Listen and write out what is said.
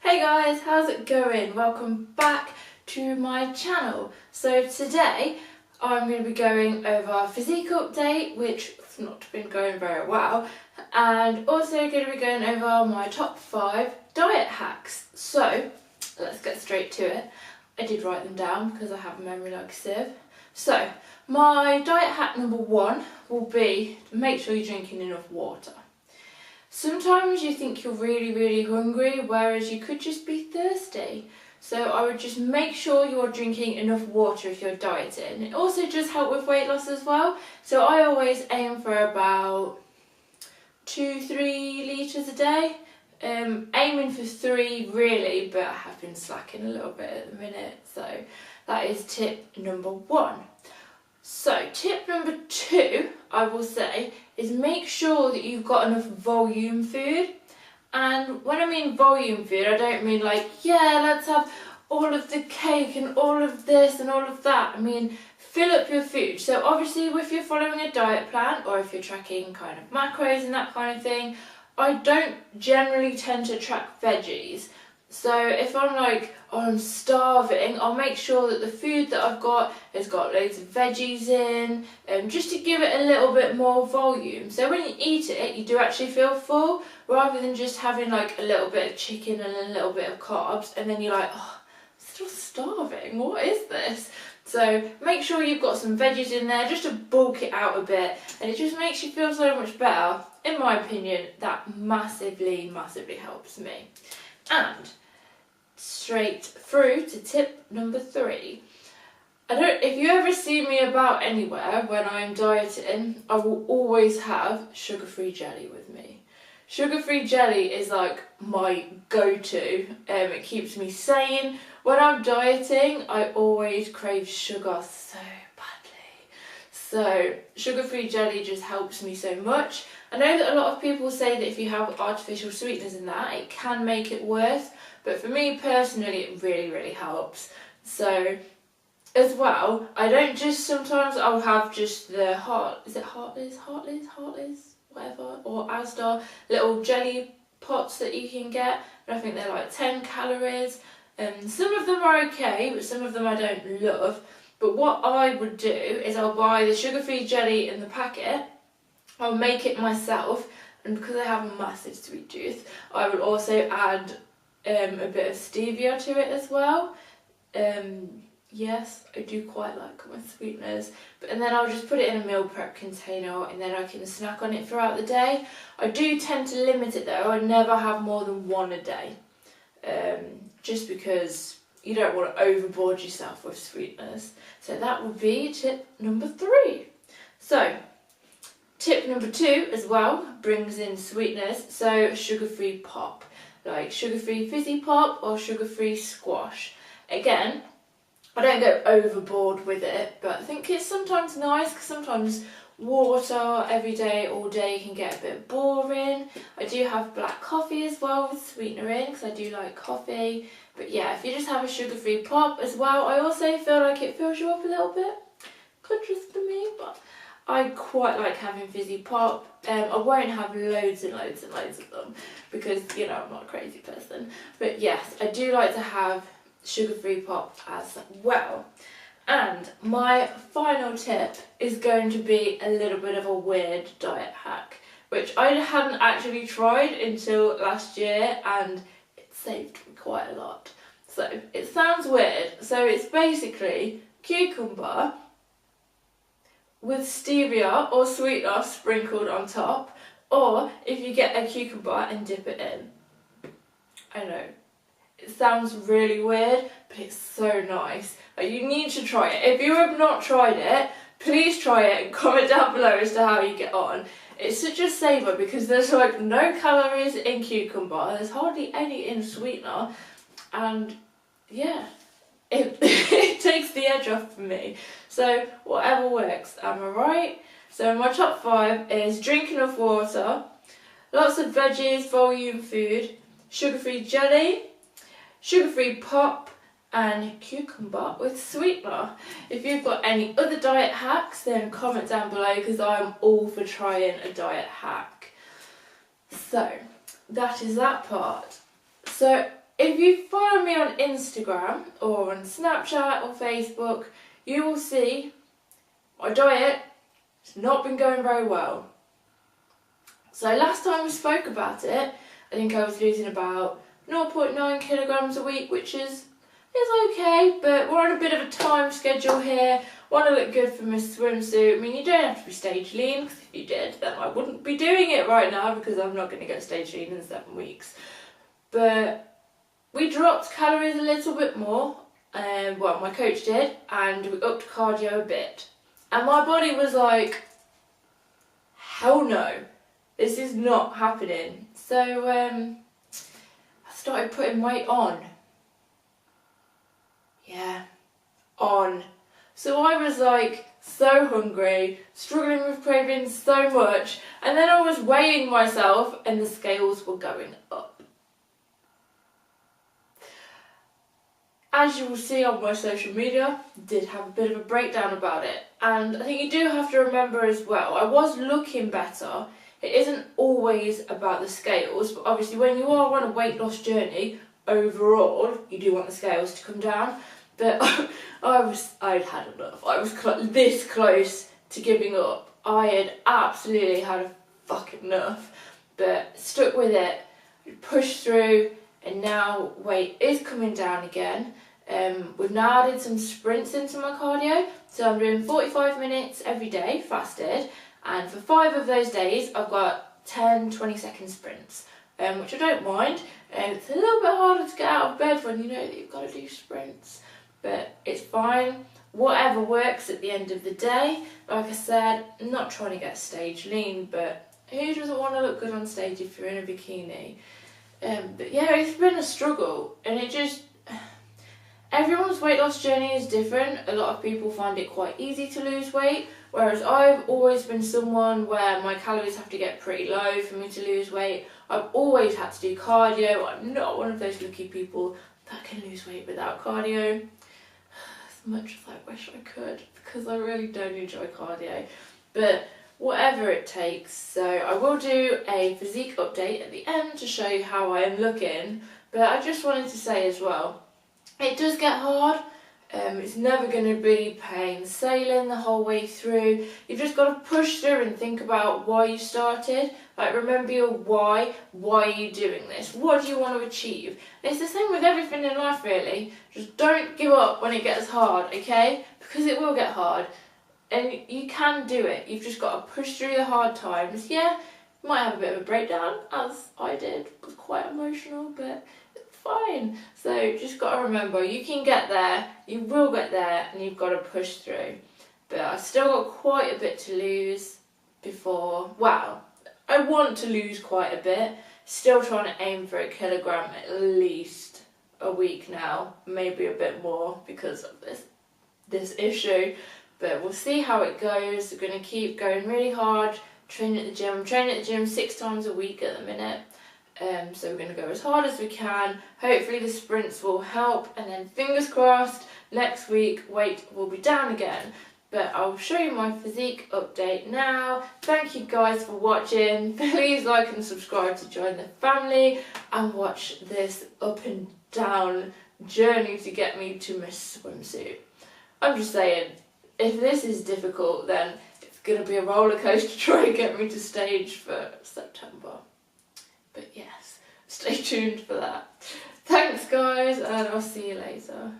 Hey guys, how's it going? Welcome back to my channel. So today I'm going to be going over physique update, which has not been going very well, and also going to be going over my top 5 diet hacks. So let's get straight to it. I did write them down because I have a memory like a sieve. So my diet hack number 1 will be to make sure you're drinking enough water. Sometimes you think you're really hungry, whereas you could just be thirsty. So I would just make sure you're drinking enough water if you're dieting. It also does help with weight loss as well. So I always aim for about 2-3 litres a day. Aiming for 3 really, but I have been slacking a little bit at the minute. So that is tip number 1. So tip number 2, I will say, is make sure that you've got enough volume food. And when I mean volume food, I don't mean like, yeah, let's have all of the cake and all of this and all of that. I mean, fill up your food. So obviously if you're following a diet plan or if you're tracking kind of macros and that kind of thing, I don't generally tend to track veggies. So if I'm like, oh, I'm starving, I'll make sure that the food that I've got has got loads of veggies in, just to give it a little bit more volume. So when you eat it, you do actually feel full, rather than just having like a little bit of chicken and a little bit of carbs, and then you're like, oh, I'm still starving, what is this? So make sure you've got some veggies in there just to bulk it out a bit, and it just makes you feel so much better. In my opinion, that massively helps me. And straight through to tip number 3. If you ever see me about anywhere when I'm dieting, I will always have sugar-free jelly with me. Sugar-free jelly is like my go-to. It keeps me sane. When I'm dieting, I always crave sugar so badly. So sugar-free jelly just helps me so much. I know that a lot of people say that if you have artificial sweeteners in that, it can make it worse. But for me personally, it really helps. So as well, I don't just, sometimes I'll have just the Heartless, whatever, or Asda little jelly pots that you can get. And I think they're like 10 calories. Some of them are okay, but some of them I don't love. But what I would do is I'll buy the sugar-free jelly in the packet. I'll make it myself, and because I have a massive sweet tooth, I will also add a bit of stevia to it as well. Yes, I do quite like my sweeteners. And then I'll just put it in a meal prep container, and then I can snack on it throughout the day. I do tend to limit it though. I never have more than 1 a day, just because you don't want to overboard yourself with sweeteners. So that would be tip number 3. So tip number 2 as well brings in sweetness, so sugar-free pop, like sugar-free fizzy pop or sugar-free squash. Again, I don't go overboard with it, but I think it's sometimes nice because sometimes water every day, all day can get a bit boring. I do have black coffee as well with sweetener in because I do like coffee. But yeah, if you just have a sugar-free pop as well, I also feel like it fills you up a little bit. Could just be me, but I quite like having fizzy pop. I won't have loads and loads of them because, you know, I'm not a crazy person. But yes, I do like to have sugar-free pop as well. And my final tip is going to be a little bit of a weird diet hack, which I hadn't actually tried until last year, and it saved me quite a lot. So it sounds weird. So it's basically cucumber with stevia or sweetener sprinkled on top, or if you get a cucumber and dip it in. I know, it sounds really weird, but it's so nice. Like, you need to try it. If you have not tried it, please try it and comment down below as to how you get on. It's such a saver because there's like no calories in cucumber, there's hardly any in sweetener, and yeah, it takes the edge off for me. So whatever works, am I right? So my top 5 is drink enough water, lots of veggies, volume food, sugar-free jelly, sugar-free pop, and cucumber with sweetener. If you've got any other diet hacks, then comment down below because I'm all for trying a diet hack. So that is that part. So if you follow me on Instagram or on Snapchat or Facebook, you will see my diet has not been going very well. So last time we spoke about it, I think I was losing about 0.9 kilograms a week, which is okay, but we're on a bit of a time schedule here. Want to look good for my swimsuit. I mean, you don't have to be stage lean, because if you did, then I wouldn't be doing it right now, because I'm not going to get stage lean in 7 weeks. But we dropped calories a little bit more, well, my coach did, and we upped cardio a bit. And my body was like, hell no, this is not happening. So I started putting weight on. Yeah, on. So I was like so hungry, struggling with cravings so much, and then I was weighing myself and the scales were going up. As you will see on my social media, I did have a bit of a breakdown about it. And I think you do have to remember as well, I was looking better. It isn't always about the scales, but obviously when you are on a weight loss journey, overall, you do want the scales to come down. But I'd had enough. I was this close to giving up. I had absolutely had fucking enough, but stuck with it, pushed through, and now weight is coming down again. We've now added some sprints into my cardio, so I'm doing 45 minutes every day, fasted, and for 5 of those days I've got 10-20-second sprints, which I don't mind. It's a little bit harder to get out of bed when you know that you've got to do sprints, but it's fine. Whatever works at the end of the day. Like I said, I'm not trying to get stage lean, but who doesn't want to look good on stage if you're in a bikini? But yeah, it's been a struggle, and everyone's weight loss journey is different. A lot of people find it quite easy to lose weight, whereas I've always been someone where my calories have to get pretty low for me to lose weight. I've always had to do cardio. I'm not one of those lucky people that can lose weight without cardio. As much as I wish I could, because I really don't enjoy cardio. But whatever it takes. So I will do a physique update at the end to show you how I am looking. But I just wanted to say as well, it does get hard. It's never going to be plain sailing the whole way through. You've just got to push through and think about why you started. Like, remember your why. Why are you doing this? What do you want to achieve? And it's the same with everything in life, really. Just don't give up when it gets hard, okay? Because it will get hard. And you can do it. You've just got to push through the hard times. Yeah, you might have a bit of a breakdown, as I did. It was quite emotional, but it's fine. So just got to remember, you can get there, you will get there, and you've got to push through. But I've still got quite a bit to lose before, well, I want to lose quite a bit. Still trying to aim for 1 kilogram at least a week now, maybe a bit more because of this issue. But we'll see how it goes. We're going to keep going really hard, training at the gym. I'm training at the gym 6 times a week at the minute. So we're going to go as hard as we can. Hopefully the sprints will help. And then fingers crossed, next week weight will be down again. But I'll show you my physique update now. Thank you guys for watching. Please like and subscribe to join the family and watch this up and down journey to get me to my swimsuit. I'm just saying, if this is difficult, then it's going to be a roller coaster to try and get me to stage for September. But yes, stay tuned for that. Thanks guys, and I'll see you later.